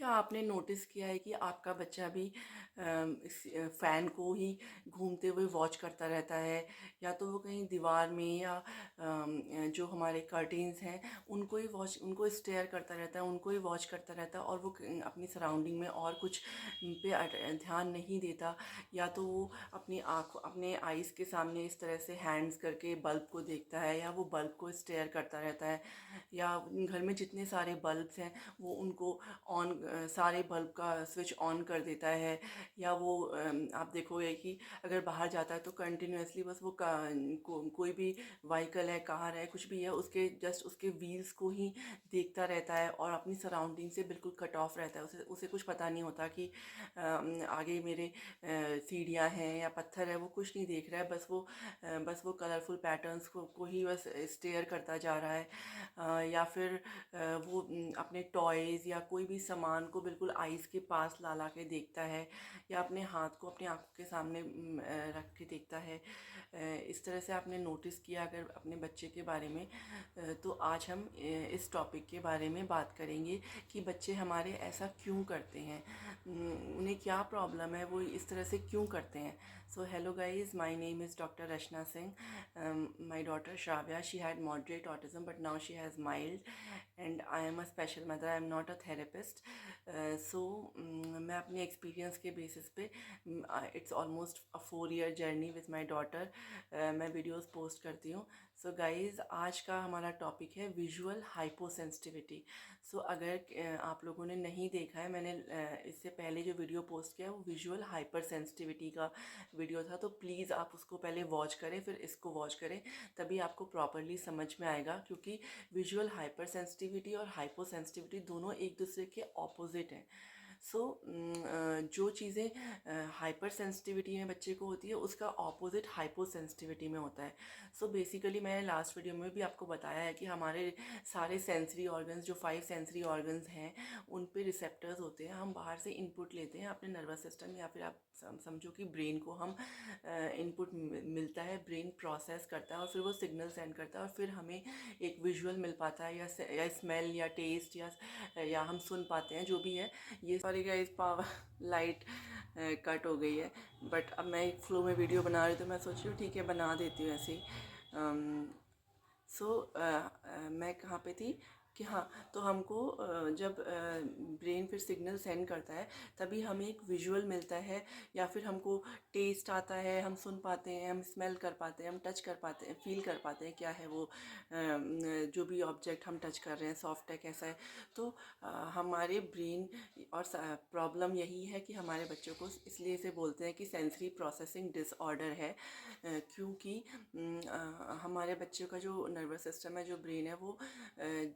क्या आपने नोटिस किया है कि आपका बच्चा भी इस फ़ैन को ही घूमते हुए वॉच करता रहता है, या तो वो कहीं दीवार में या जो हमारे कर्टेन्स हैं उनको स्टेयर करता रहता है, उनको ही वॉच करता रहता है, और वो अपनी सराउंडिंग में और कुछ पे ध्यान नहीं देता। या तो वो अपने आईज़ के सामने इस तरह से हैंड्स करके बल्ब को देखता है, या वो बल्ब को स्टेयर करता रहता है, या घर में जितने सारे बल्ब्स हैं वो उनको सारे बल्ब का स्विच ऑन कर देता है। या वो आप देखोगे कि अगर बाहर जाता है तो कंटिन्यूअसली बस वो कोई भी व्हीकल है, कार है, कुछ भी है, उसके जस्ट उसके व्हील्स को ही देखता रहता है और अपनी सराउंडिंग से बिल्कुल कट ऑफ रहता है। उसे उसे कुछ पता नहीं होता कि आगे मेरे सीढ़ियाँ हैं या पत्थर है, वो कुछ नहीं देख रहा है। बस वो कलरफुल पैटर्न्स को ही बस स्टेयर करता जा रहा है। या फिर वो अपने टॉयज़ या कोई भी सामान को बिल्कुल आईज़ के पास ला ला के देखता है, या अपने हाथ को अपनी आंखों के सामने रख के देखता है। इस तरह से आपने नोटिस किया अगर अपने बच्चे के बारे में, तो आज हम इस टॉपिक के बारे में बात करेंगे कि बच्चे हमारे ऐसा क्यों करते हैं, उन्हें क्या प्रॉब्लम है, वो इस तरह से क्यों करते हैं। So hello guys, my name is doctor Rachna Singh. My daughter Shravya, she had moderate autism, but now she has mild, and I am a special mother. I am not a therapist. मैं अपने एक्सपीरियंस के basis पे, it's almost a 4 year journey with my daughter, मैं videos post करती हूँ. So guys, आज का हमारा टॉपिक है विजुअल हाइपोसेंसिटिविटी. सो अगर आप लोगों ने नहीं देखा है, मैंने इससे पहले जो वीडियो पोस्ट किया वो विजुअल हाइपर सेंसिटिविटी का वीडियो था, तो प्लीज़ आप उसको पहले वॉच करें फिर इसको वॉच करें, तभी आपको प्रॉपरली समझ में आएगा. क्योंकि विजुअल हाइपर सेंसिटिविटी और हाइपो सेंसिटिविटी दोनों एक दूसरे के ऑपोजिट हैं. सो जो चीज़ें हाइपर सेंसिटिविटी में बच्चे को होती है उसका ऑपोजिट हाइपो सेंसिटिविटी में होता है. सो बेसिकली मैंने लास्ट वीडियो में भी आपको बताया है कि हमारे सारे सेंसरी ऑर्गन्स, जो 5 सेंसरी ऑर्गन्स हैं, उन पे रिसेप्टर्स होते हैं. हम बाहर से इनपुट लेते हैं अपने नर्वस सिस्टम, या फिर आप समझो कि ब्रेन को हम इनपुट मिलता है, ब्रेन प्रोसेस करता है और फिर वो सिग्नल सेंड करता है, और फिर हमें एक विजुअल मिल पाता है, या स्मेल या टेस्ट, या हम सुन पाते हैं, जो भी है. ये sorry guys, power light cut हो गई है, बट अब मैं एक फ्लो में वीडियो बना रही हूँ तो मैं सोच रही हूँ ठीक है बना देती हूँ ऐसे ही. मैं कहाँ पे थी कि हाँ, तो हमको जब ब्रेन फिर सिग्नल सेंड करता है तभी हमें एक विजुअल मिलता है, या फिर हमको टेस्ट आता है, हम सुन पाते हैं, हम स्मेल कर पाते हैं, हम टच कर पाते हैं, फील कर पाते हैं क्या है वो, जो भी ऑब्जेक्ट हम टच कर रहे हैं सॉफ्ट है कैसा है. तो हमारे ब्रेन, और प्रॉब्लम यही है कि हमारे बच्चों को इसलिए इसे बोलते हैं कि सेंसरी प्रोसेसिंग डिसऑर्डर है, क्योंकि हमारे बच्चों का जो नर्वस सिस्टम है, जो ब्रेन है, वो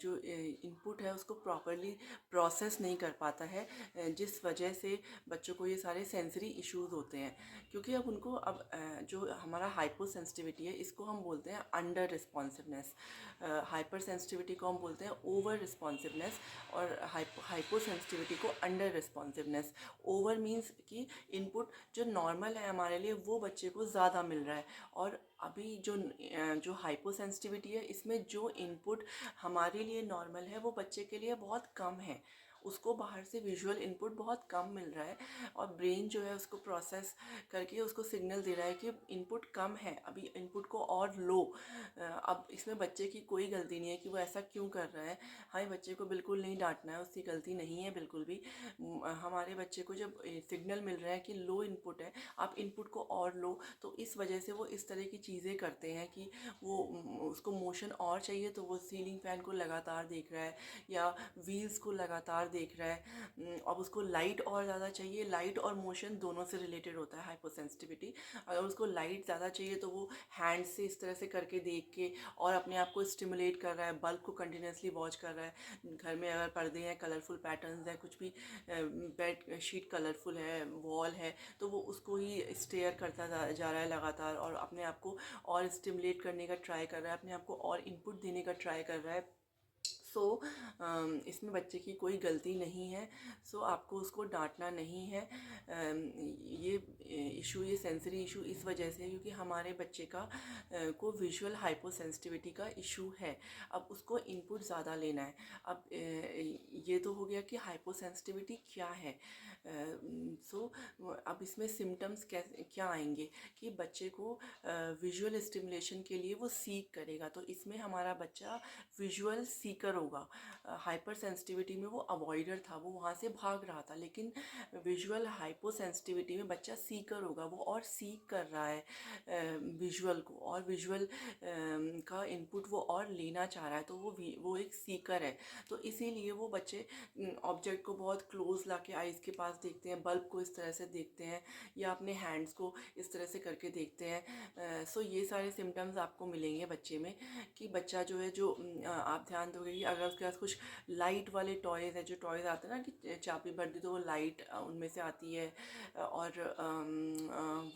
जो इनपुट है उसको प्रॉपरली प्रोसेस नहीं कर पाता है, जिस वजह से बच्चों को ये सारे सेंसरी इश्यूज होते हैं. क्योंकि अब उनको जो हमारा हाइपो सेंसिटिविटी है इसको हम बोलते हैं अंडर रिस्पॉन्सिवनेस, हाइपर सेंसिटिविटी को हम बोलते हैं ओवर रिस्पॉन्सिवनेस, और हाइपो सेंसिटिविटी को अंडर रिस्पॉन्सिवनेस. ओवर मीन्स कि इनपुट जो नॉर्मल है हमारे लिए वो बच्चे को ज़्यादा मिल रहा है, और अभी जो हाइपो सेंसिटिविटी है इसमें जो इनपुट हमारे लिए नॉर्मल है वो बच्चे के लिए बहुत कम है. उसको बाहर से विजुअल इनपुट बहुत कम मिल रहा है, और ब्रेन जो है उसको प्रोसेस करके उसको सिग्नल दे रहा है कि इनपुट कम है, अभी इनपुट को और लो. अब इसमें बच्चे की कोई गलती नहीं है कि वो ऐसा क्यों कर रहा है. हाँ, बच्चे को बिल्कुल नहीं डांटना है, उसकी गलती नहीं है बिल्कुल भी. हमारे बच्चे को जब सिग्नल मिल रहा है कि लो इनपुट है, आप इनपुट को और लो, तो इस वजह से वो इस तरह की चीज़ें करते हैं कि वो उसको मोशन और चाहिए तो वो सीलिंग फैन को लगातार देख रहा है, या व्हील्स को लगातार देख रहा है. अब उसको लाइट और ज़्यादा चाहिए. लाइट और मोशन दोनों से रिलेटेड होता है हाइपोसेंसिटिविटी. अगर उसको लाइट ज़्यादा चाहिए तो वो हैंड से इस तरह से करके देख के और अपने आप को स्टिमुलेट कर रहा है, बल्ब को कंटिन्यूसली वॉच कर रहा है. घर में अगर पर्दे हैं, कलरफुल पैटर्न्स हैं, कुछ भी बेड शीट कलरफुल है, वॉल है, तो वो उसको ही स्टेयर करता जा रहा है लगातार, और अपने आप को और स्टिमुलेट करने का ट्राई कर रहा है, अपने आप को और इनपुट देने का ट्राई कर रहा है. सो इसमें बच्चे की कोई गलती नहीं है। सो आपको उसको डांटना नहीं है। ये इशू, ये सेंसरी इशू इस वजह से है क्योंकि हमारे बच्चे का को विजुअल हाइपोसेंसिटिविटी का इशू है। अब उसको इनपुट ज़्यादा लेना है। अब ये तो हो गया कि हाइपोसेंसिटिविटी क्या है। सो अब इसमें सिम्टम्स क्या आएंगे कि बच्चे को विजुअल स्टिमुलेशन के लिए वो सीक करेगा। तो इसमें हमारा बच्चा विजुअल सीकर होगा। हाइपर सेंसिटिविटी में वो अवॉइडर था, वो वहाँ से भाग रहा था, लेकिन विजुअल हाइपो सेंसिटिविटी में बच्चा सीकर होगा, वो और सीक कर रहा है विजुअल को, और विजुअल का इनपुट वो और लेना चाह रहा है। तो वो एक सीकर है। तो इसीलिए वो बच्चे ऑब्जेक्ट को बहुत क्लोज लाके आइज़ के पास देखते हैं, बल्ब को इस तरह से देखते हैं, या अपने हैंड्स को इस तरह से करके देखते हैं। सो ये सारे सिम्टम्स आपको मिलेंगे बच्चे में कि बच्चा जो है, जो आप ध्यान दोगे कि अगर उसके पास कुछ लाइट वाले टॉयज़ है, जो टॉयज़ आते हैं ना कि चाबी भर दी तो वो लाइट उनमें से आती है, और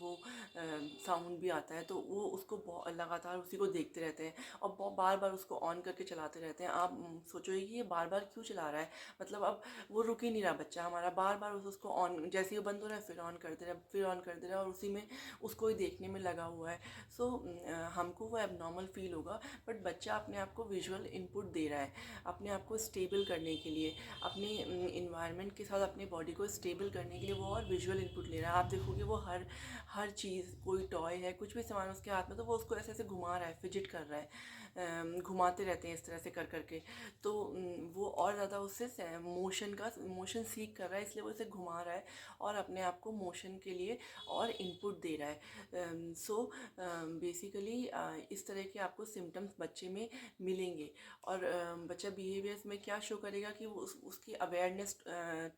वो साउंड भी आता है, तो वो उसको लगातार उसी को देखते रहते हैं और बार बार उसको ऑन करके चलाते रहते हैं। आप सोचोगे कि ये बार बार क्यों चला रहा है, मतलब अब वो रुक ही नहीं रहा बच्चा हमारा, बार बार उसको ऑन, जैसे ही वो बंद हो रहा है फिर ऑन कर दे रहा है, फिर ऑन कर दे रहा है, और उसी में उसको ही देखने में लगा हुआ है। सो हमको वो एबनॉर्मल फील होगा, बट बच्चा अपने आप को विजुअल इनपुट दे रहा है अपने आप को स्टेबल करने के लिए, अपने इन्वायरमेंट के साथ अपने बॉडी को स्टेबल करने के लिए वो और विजुअल इनपुट ले रहा है। आप देखोगे वो हर चीज़, कोई टॉय है, कुछ भी सामान उसके हाथ में, तो वो उसको ऐसे ऐसे घुमा रहा है, फिजिट कर रहा है, घुमाते रहते हैं इस तरह से कर करके। तो वो और ज़्यादा उससे मोशन सीख कर रहा है, इसलिए वो इसे घुमा रहा है और अपने आप को मोशन के लिए और इनपुट दे रहा है। सो बेसिकली इस तरह के आपको सिम्टम्स बच्चे में मिलेंगे। और बच्चा बिहेवियर्स में क्या शो करेगा कि वो उसकी awareness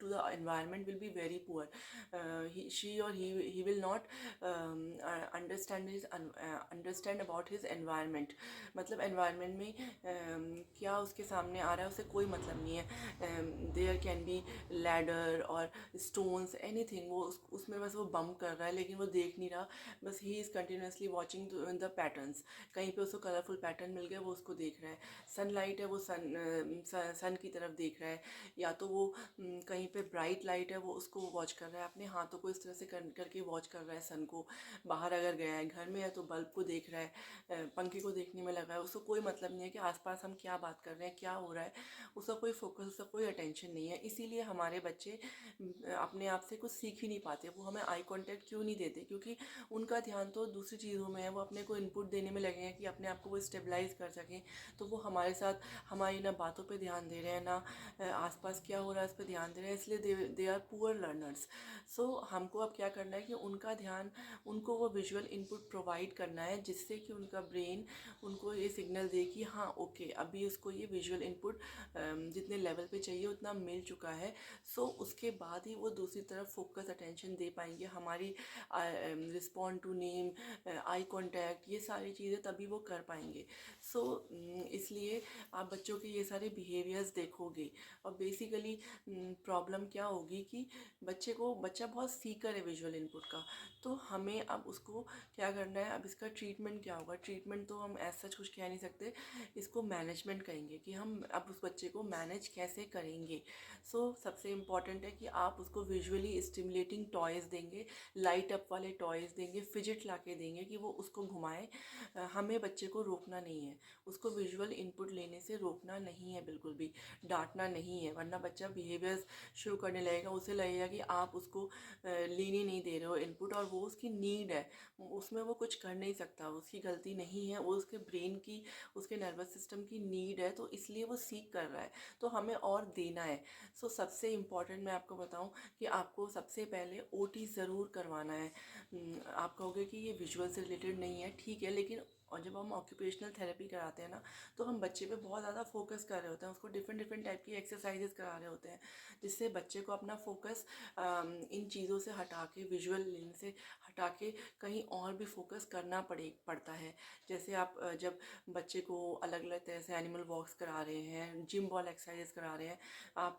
to the environment will be very poor. She और he will not understand about his environment. मतलब एनवायरनमेंट में क्या उसके सामने आ रहा है उसे कोई मतलब नहीं है। देयर कैन बी लैडर और स्टोन्स, एनीथिंग, वो उसमें बस वो बम्प कर रहा है, लेकिन वो देख नहीं रहा, बस he is continuously watching the patterns. कहीं पे उसको कलरफुल पैटर्न मिल गया, वो उसको देख रहा है। सनलाइट है, वो सन की तरफ देख रहा है, या तो वो कहीं पे ब्राइट लाइट है, वो उसको वॉच कर रहा है, अपने हाथों को इस तरह से करके वॉच कर रहा है सन को। बाहर अगर गया है, घर में है तो बल्ब को देख रहा है, पंखे को देखने में लगा है, उसको कोई मतलब नहीं है कि आसपास हम क्या बात कर रहे हैं, क्या हो रहा है, उसका कोई फोकस, उसका कोई अटेंशन नहीं है। इसीलिए हमारे बच्चे अपने आप से कुछ सीख ही नहीं पाते। वो हमें आई कांटेक्ट क्यों नहीं देते, क्योंकि उनका ध्यान तो दूसरी चीज़ों में है, वो अपने को इनपुट देने में लगे हैं कि अपने आप को वो स्टेबलाइज कर सकें। तो वो हमारे साथ हमारी ना बातों पे ध्यान दे रहे हैं, ना आसपास क्या हो रहा है इस पर ध्यान दे रहे हैं, इसलिए दे आर पुअर लर्नर्स। सो हमको अब क्या करना है कि उनका ध्यान, उनको वो विजुअल इनपुट प्रोवाइड करना है, जिससे कि उनका ब्रेन उनको ये सिग्नल दे कि हाँ ओके, अभी उसको ये विजुअल इनपुट जितने लेवल पे चाहिए उतना मिल चुका है। सो उसके बाद ही वो दूसरी तरफ फोकस अटेंशन दे पाएंगे। हमारी respond to name, eye contact, ये सारी चीज़ें तभी वो कर पाएंगे। सो इसलिए आप बच्चों के ये सारे बिहेवियर्स देखोगे, और बेसिकली प्रॉब्लम क्या होगी कि बच्चा बहुत सीकर है विजुअल इनपुट का। तो हमें अब उसको क्या करना है, अब इसका ट्रीटमेंट क्या होगा। ट्रीटमेंट तो हम ऐसा सच कुछ कह नहीं सकते, इसको मैनेजमेंट कहेंगे कि हम अब उस बच्चे को मैनेज कैसे करेंगे। सो सबसे इम्पॉर्टेंट है कि आप उसको विजुअली स्टिमुलेटिंग टॉयज़ देंगे, लाइट अप वाले टॉयज़ देंगे, फिजिट ला के देंगे कि वो उसको घुमाए। हमें बच्चे को रोकना नहीं है, उसको विजुअल इनपुट लेने से रोकना नहीं है, बिल्कुल भी डांटना नहीं है, वरना बच्चा बिहेवियर्स शुरू करने लगेगा। उसे लगेगा कि आप उसको लेने नहीं दे रहे हो इनपुट, और वो उसकी नीड है, उसमें वो कुछ कर नहीं सकता, उसकी गलती नहीं है, वो उसके ब्रेन की, उसके नर्वस सिस्टम की नीड है, तो इसलिए वो सीख कर रहा है, तो हमें और देना है। सो सबसे इम्पॉर्टेंट मैं आपको बताऊं कि आपको सबसे पहले ओटी ज़रूर करवाना है। आप कहोगे कि ये विजुअल से रिलेटेड नहीं है, ठीक है, लेकिन और जब हम ऑक्यूपेशनल थेरेपी कराते हैं ना, तो हम बच्चे पे बहुत ज़्यादा फोकस कर रहे होते हैं, उसको डिफरेंट डिफरेंट टाइप की एक्सरसाइजेस करा रहे होते हैं, जिससे बच्चे को अपना फोकस इन चीज़ों से हटा के, विजुअल लेने से हटा के कहीं और भी फोकस करना पड़ता है। जैसे आप जब बच्चे को अलग अलग तरह से एनिमल वॉक्स करा रहे हैं, जिम बॉल एक्सरसाइजेस करा रहे हैं, आप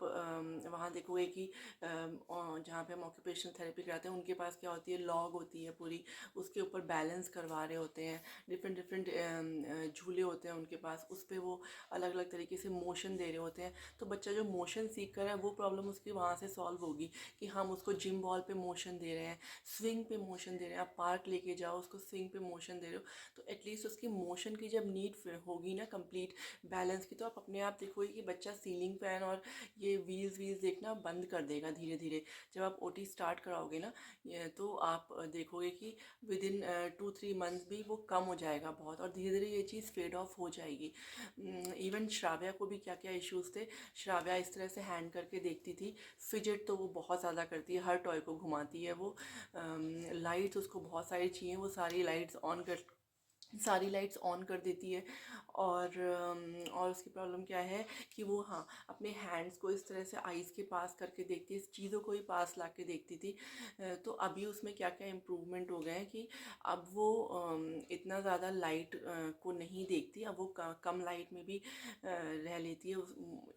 वहाँ देखोगे कि जहाँ पे हम ऑक्यूपेशनल थेरेपी कराते हैं, उनके पास क्या होती है, लॉग होती है पूरी, उसके ऊपर बैलेंस करवा रहे होते हैं, डिफरेंट डिफरेंट झूले होते हैं उनके पास, उस पे वो अलग अलग तरीके से मोशन दे रहे होते हैं। तो बच्चा जो मोशन सीख कर है वो प्रॉब्लम उसकी वहाँ से सॉल्व होगी कि हम उसको जिम बॉल पे मोशन दे रहे हैं, स्विंग पे मोशन दे रहे हैं। आप पार्क लेके जाओ, उसको स्विंग पे मोशन दे रहे हो, तो एटलीस्ट उसकी मोशन की जब नीड होगी ना कंप्लीट बैलेंस की, तो आप अपने आप देखोगे कि बच्चा सीलिंग फैन और ये व्हील्स व्हील्स देखना बंद कर देगा धीरे धीरे। जब आप ओटी स्टार्ट कराओगे ना तो आप देखोगे कि विद इन 2-3 मंथ्स भी वो कम हो जाएगा बहुत, और धीरे धीरे ये चीज़ फेड ऑफ हो जाएगी। इवन श्राव्या को भी क्या क्या इश्यूज़ थे। श्राव्या इस तरह से हैंड करके देखती थी, फिजिट तो वो बहुत ज़्यादा करती है, हर टॉय को घुमाती है वो। लाइट्स उसको बहुत सारी चाहिए, वो सारी लाइट्स ऑन कर देती है। और उसकी प्रॉब्लम क्या है कि वो, हाँ, अपने हैंड्स को इस तरह से आईज़ के पास करके देखती है, चीज़ों को ही पास ला के देखती थी। तो अभी उसमें क्या क्या इम्प्रूवमेंट हो गए हैं कि अब वो इतना ज़्यादा लाइट को नहीं देखती, अब वो कम लाइट में भी रह लेती है।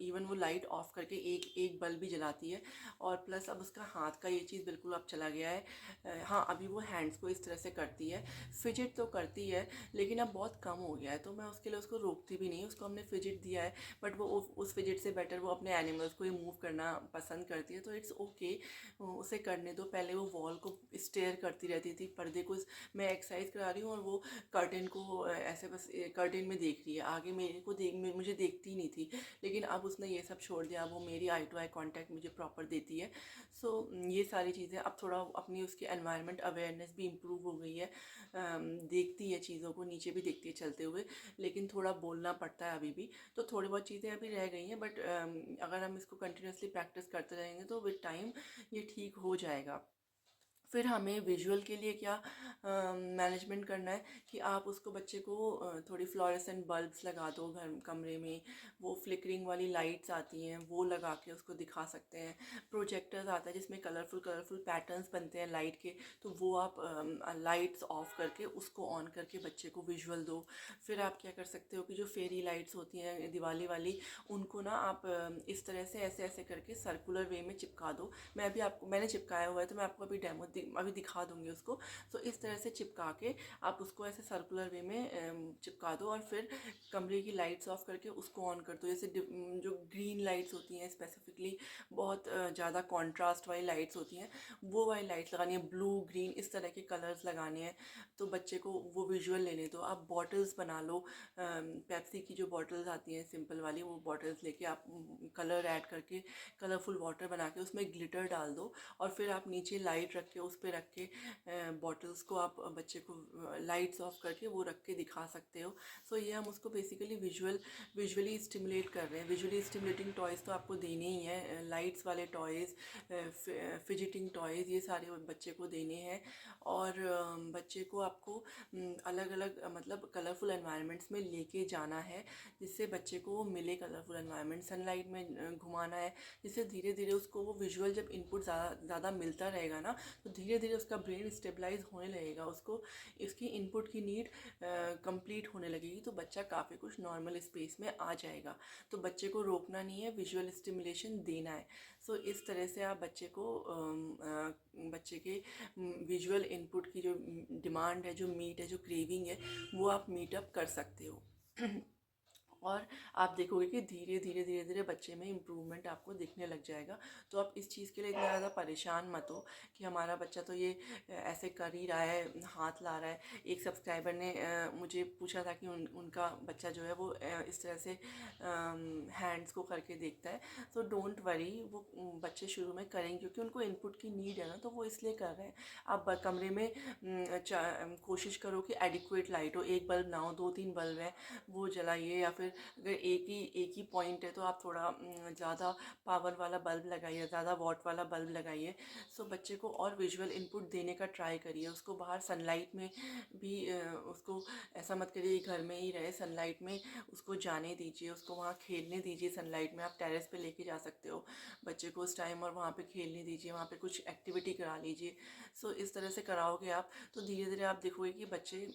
इवन वो लाइट ऑफ करके एक एक बल्ब भी जलाती है। और प्लस अब उसका हाथ का ये चीज़ बिल्कुल अब चला गया है। हाँ, अभी वो हैंड्स को इस तरह से करती है, फिजिट तो करती है लेकिन अब बहुत कम हो गया है, तो मैं उसके लिए उसको रोकती भी नहीं। उसको हमने फिजिट दिया है, बट वो उस फिजिट से बेटर वो अपने एनिमल्स को ही मूव करना पसंद करती है। तो इट्स ओके, उसे करने दो। पहले वो वॉल को स्टेयर करती रहती थी, पर्दे को। मैं एक्सरसाइज करा रही हूँ और वो कर्टेन को ऐसे बस कर्टेन में देख रही है, आगे मेरे को मुझे देखती नहीं थी। लेकिन अब उसने ये सब छोड़ दिया, वो मेरी आई टू आई कांटेक्ट मुझे प्रॉपर देती है। सो ये सारी चीज़ें, अब थोड़ा अपनी उसकी एनवायरनमेंट अवेयरनेस भी इम्प्रूव हो गई है। देखती है चीज़ों को, नीचे भी देखती है चलते हुए, लेकिन थोड़ा बोलना पड़ता है अभी भी। तो थोड़ी बहुत चीज़ें अभी रह गई हैं, बट अगर हम इसको कंटिन्यूसली प्रैक्टिस करते रहेंगे तो विद टाइम ये ठीक हो जाएगा। फिर हमें विजुअल के लिए क्या मैनेजमेंट करना है कि आप उसको, बच्चे को थोड़ी फ्लोरेसेंट बल्ब्स लगा दो घर कमरे में। वो फ्लिकरिंग वाली लाइट्स आती हैं, वो लगा के उसको दिखा सकते हैं। प्रोजेक्टर्स आता है जिसमें कलरफुल कलरफुल पैटर्न्स बनते हैं लाइट के, तो वो आप लाइट्स ऑफ करके उसको ऑन करके बच्चे को विजुअल दो। फिर आप क्या कर सकते हो कि जो फेरी लाइट्स होती हैं दिवाली वाली, उनको ना आप इस तरह से ऐसे ऐसे करके सर्कुलर वे में चिपका दो। मैंने चिपकाया हुआ है, तो मैं आपको अभी अभी दिखा दूंगी उसको। तो इस तरह से चिपका के आप उसको ऐसे सर्कुलर वे में चिपका दो, और फिर कमरे की लाइट्स ऑफ करके उसको ऑन कर दो। जैसे जो ग्रीन लाइट्स होती हैं स्पेसिफिकली, बहुत ज़्यादा कॉन्ट्रास्ट वाली लाइट्स होती हैं, वो वाली लाइट्स लगानी है। ब्लू ग्रीन इस तरह के कलर्स लगाने हैं, तो बच्चे को वो विजुअल लेने दो। आप बॉटल्स बना लो, पेप्सी की जो बॉटल्स आती हैं सिंपल वाली, वो बॉटल्स लेके आप कलर ऐड करके कलरफुल वाटर बना के उसमें ग्लिटर डाल दो, और फिर आप नीचे लाइट रख के उस पर रख के बॉटल्स को आप बच्चे को लाइट्स ऑफ करके वो रख के दिखा सकते हो। सो ये हम उसको बेसिकली विजुअली स्टिमुलेट कर रहे हैं। विजुअली स्टिमुलेटिंग टॉयज़ तो आपको देने ही हैं, लाइट्स वाले टॉयज़, फिजिटिंग टॉयज़, ये सारे बच्चे को देने हैं। और बच्चे को आपको अलग अलग मतलब कलरफुल एनवायरनमेंट्स में लेके जाना है, जिससे बच्चे को वो मिले कलरफुल एनवायरनमेंट। सनलाइट में घुमाना है, जिससे धीरे धीरे उसको वो विजुअल जब इनपुट ज़्यादा मिलता रहेगा ना, तो धीरे धीरे उसका ब्रेन स्टेबलाइज होने लगेगा, उसको इसकी इनपुट की नीड कंप्लीट होने लगेगी, तो बच्चा काफ़ी कुछ नॉर्मल स्पेस में आ जाएगा। तो बच्चे को रोकना नहीं है, विजुअल स्टिमुलेशन देना है। सो इस तरह से आप बच्चे को बच्चे के विजुअल इनपुट की जो डिमांड है, जो मीट है, जो क्रेविंग है, वो आप मीट अप कर सकते हो। और आप देखोगे कि धीरे धीरे धीरे धीरे बच्चे में इम्प्रूवमेंट आपको दिखने लग जाएगा। तो आप इस चीज़ के लिए इतना ज़्यादा परेशान मत हो कि हमारा बच्चा तो ये ऐसे कर ही रहा है, हाथ ला रहा है। एक सब्सक्राइबर ने मुझे पूछा था कि उनका बच्चा जो है वो इस तरह से हैंड्स को करके देखता है। तो डोंट वरी, वो बच्चे शुरू में करेंगे क्योंकि उनको इनपुट की नीड है ना, तो वो इसलिए कर रहे हैं। आप कमरे में कोशिश करो कि एडिक्वेट लाइट हो, एक बल्ब ना हो, 2-3 बल्ब है वो जलाइए, या फिर अगर एक ही पॉइंट है तो आप थोड़ा ज़्यादा पावर वाला बल्ब लगाइए, ज़्यादा वॉट वाला बल्ब लगाइए। सो बच्चे को और विजुअल इनपुट देने का ट्राई करिए। उसको बाहर सनलाइट में भी उसको ऐसा मत करिए घर में ही रहे, सनलाइट में उसको जाने दीजिए, उसको वहाँ खेलने दीजिए। सनलाइट में आप टेरेस पे लेके जा सकते हो बच्चे को उस टाइम, और वहाँ पे खेलने दीजिए, वहाँ पे कुछ एक्टिविटी करा लीजिए। सो इस तरह से कराओगे आप, तो धीरे धीरे आप देखोगे कि बच्चे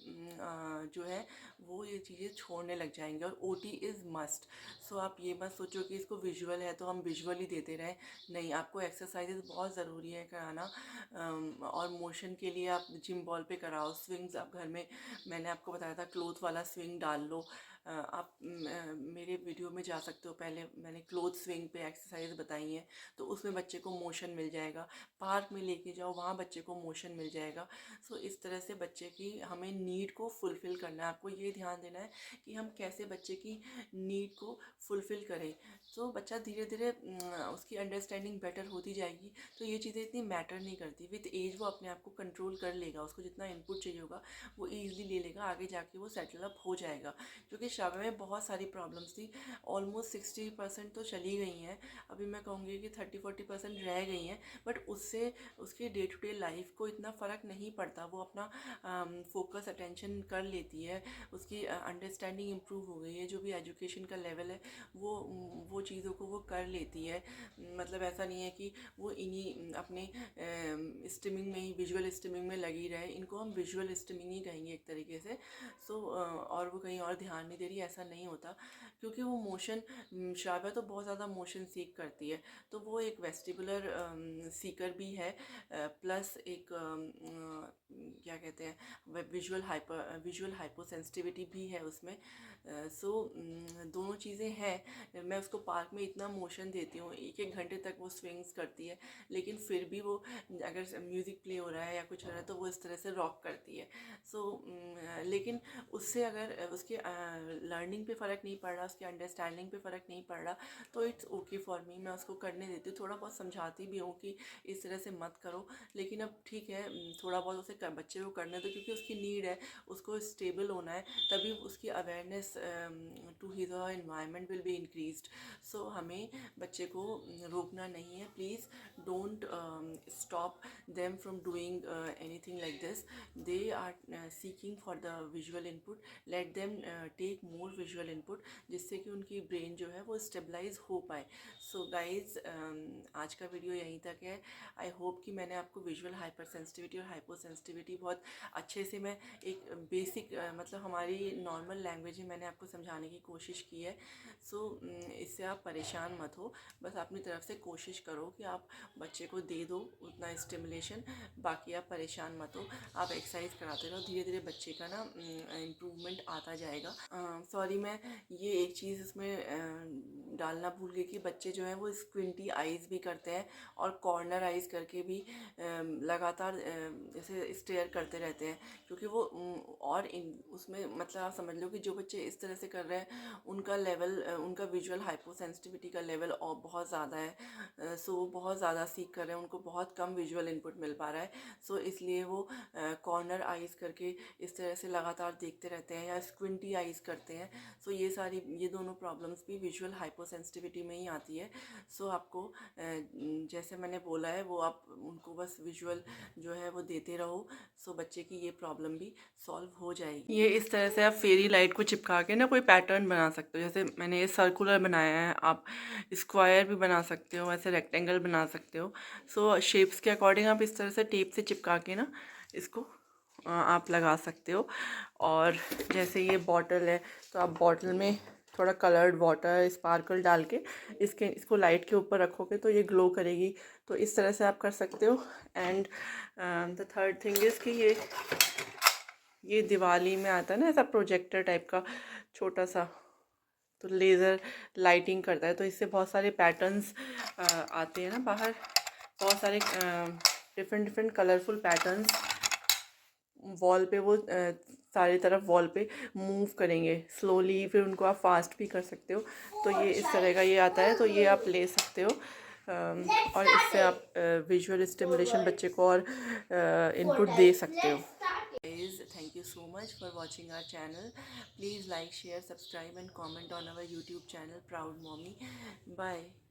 जो है वो ये चीज़ें छोड़ने लग जाएंगे। और ओटी एक्टिविटी इज़ मस्ट। सो आप ये मत सोचो कि इसको विजुअल है तो हम विजुअली देते रहें, नहीं, आपको एक्सरसाइजेज बहुत ज़रूरी है कराना। और मोशन के लिए आप जिम बॉल पे कराओ, स्विंग्स आप घर में, मैंने आपको बताया था क्लोथ वाला स्विंग डाल लो। आप मेरे वीडियो में जा सकते हो, पहले मैंने क्लोथ स्विंग पे एक्सरसाइज बताई हैं, तो उसमें बच्चे को मोशन मिल जाएगा। पार्क में लेके जाओ, वहाँ बच्चे को मोशन मिल जाएगा। सो इस तरह से बच्चे की हमें नीड को फुलफ़िल करना है। आपको ये ध्यान देना है कि हम कैसे बच्चे की नीड को फुलफ़िल करें। तो बच्चा धीरे धीरे उसकी अंडरस्टैंडिंग बेटर होती जाएगी, तो ये चीज़ें इतनी मैटर नहीं करती। विद एज वो अपने आप को कंट्रोल कर लेगा, उसको जितना इनपुट चाहिए होगा वो ईज़िली ले लेगा, आगे जाके वो सेटल अप हो जाएगा। क्योंकि श्राव्य में बहुत सारी प्रॉब्लम्स थी, ऑलमोस्ट 60% तो चली गई हैं, अभी मैं कहूँगी कि 30-40% रह गई हैं, बट उससे उसके डे टू डे लाइफ को इतना फ़र्क नहीं पड़ता। वो अपना फोकस अटेंशन कर लेती है, उसकी अंडरस्टैंडिंग इम्प्रूव हो गई है, जो भी एजुकेशन का लेवल है वो चीज़ों को वो कर लेती है। मतलब ऐसा नहीं है कि वो इन्हीं अपने स्ट्रीमिंग में ही, विजुअल स्ट्रीमिंग में लगी रहे। इनको हम विजुअल स्ट्रीमिंग ही कहेंगे एक तरीके से। सो और वो कहीं और ध्यान नहीं दे रही, ऐसा नहीं होता, क्योंकि वो मोशन, श्राव्या तो बहुत ज़्यादा मोशन सीख करती है, तो वो एक वेस्टिबुलर सीकर भी है, प्लस एक क्या कहते हैं, विजुअल हाइपोसेंसिटिविटी भी है उसमें। सो दोनों चीज़ें हैं। मैं उसको पार्क में इतना मोशन देती हूँ, 1-1 घंटे तक वो स्विंग्स करती है, लेकिन फिर भी वो अगर म्यूज़िक प्ले हो रहा है या कुछ हो रहा है तो वो इस तरह से रॉक करती है। सो लेकिन उससे अगर उसके लर्निंग पे फ़र्क नहीं पड़ रहा, उसके अंडरस्टैंडिंग पे फ़र्क नहीं पड़ रहा, तो इट्स ओके फॉर मी, मैं उसको करने देती हूँ। थोड़ा बहुत समझाती भी हूँ कि इस तरह से मत करो, लेकिन अब ठीक है, थोड़ा बहुत उसे बच्चे को करने दो, क्योंकि उसकी नीड है, उसको स्टेबल होना है, तभी उसकी अवेयरनेस टू हिज और एनवायरनमेंट विल बी इंक्रीज्ड। सो हमें बच्चे को रोकना नहीं है। Please don't stop them from doing anything like this. They are seeking for the visual input. Let them take more visual input, जिससे कि उनकी ब्रेन जो है वो स्टेबलाइज हो पाए। सो गाइज, आज का वीडियो यहीं तक है। आई होप कि मैंने आपको विजुअल हाइपर सेंसिटिविटी और हाइपो सेंसिटिविटी बहुत अच्छे से, मैं एक बेसिक मतलब हमारी नॉर्मल लैंग्वेज में मैंने आपको समझाने की कोशिश की है। सो इससे आप परेशान मत हो, बस अपनी तरफ से कोशिश करो कि आप बच्चे को दे दो उतना स्टिमुलेशन, बाकी आप परेशान मत हो, आप एक्सरसाइज कराते रहो, धीरे धीरे बच्चे का ना इम्प्रूवमेंट आता जाएगा। सॉरी, मैं ये एक चीज़ इसमें डालना भूल गई कि बच्चे जो हैं वो स्क्विंटी आइज़ भी करते हैं और कॉर्नर आइज़ करके भी लगातार जैसे स्टेयर करते रहते हैं, क्योंकि वो और उसमें मतलब आप समझ लो कि जो बच्चे इस तरह से कर रहे हैं उनका लेवल, उनका विजुअल हाइपोसेंसिटिविटी का लेवल और बहुत ज़्यादा है। सो वो बहुत ज़्यादा सीख कर रहे हैं, उनको बहुत कम विजुअल इनपुट मिल पा रहा है। सो इसलिए वो कॉर्नर आइज़ करके इस तरह से लगातार देखते रहते हैं या स्क्विंटी आइज़ करते हैं। सो ये दोनों प्रॉब्लम्स भी विजुअल हाइपोसेंसिटिविटी में ही आती है। सो आपको जैसे मैंने बोला है, वो आप उनको बस विजुअल जो है वो देते रहो, सो बच्चे की ये प्रॉब्लम भी सॉल्व हो जाएगी। ये इस तरह से आप फेरी लाइट को चिपका के ना कोई पैटर्न बना सकते हो। जैसे मैंने ये सर्कुलर बनाया है, आप स्क्वायर भी बना सकते हो, ऐसे रेक्टेंगल बना सकते हो। सो शेप्स के अकॉर्डिंग आप इस तरह से टेप से चिपका के ना इसको आप लगा सकते हो। और जैसे ये बॉटल है, तो आप बॉटल में थोड़ा कलर्ड वाटर स्पार्कल डाल के इसको लाइट के ऊपर रखोगे तो ये ग्लो करेगी, तो इस तरह से आप कर सकते हो। And the third thing is कि ये दिवाली में आता है ना ऐसा प्रोजेक्टर टाइप का छोटा सा, तो लेज़र लाइटिंग करता है, तो इससे बहुत सारे पैटर्न्स आते हैं ना बाहर, बहुत सारे डिफरेंट कलरफुल पैटर्न्स वॉल पे वो सारी तरफ वॉल पे मूव करेंगे स्लोली, फिर उनको आप फास्ट भी कर सकते हो। तो ये इस तरह का ये आता है, तो ये आप ले सकते हो। और इससे आप विजुअल स्टिमुलेशन बच्चे को और इनपुट दे सकते हो। Guys, thank you so much for watching our channel. Please like, share, subscribe and comment on our YouTube channel Proud Mommy. Bye.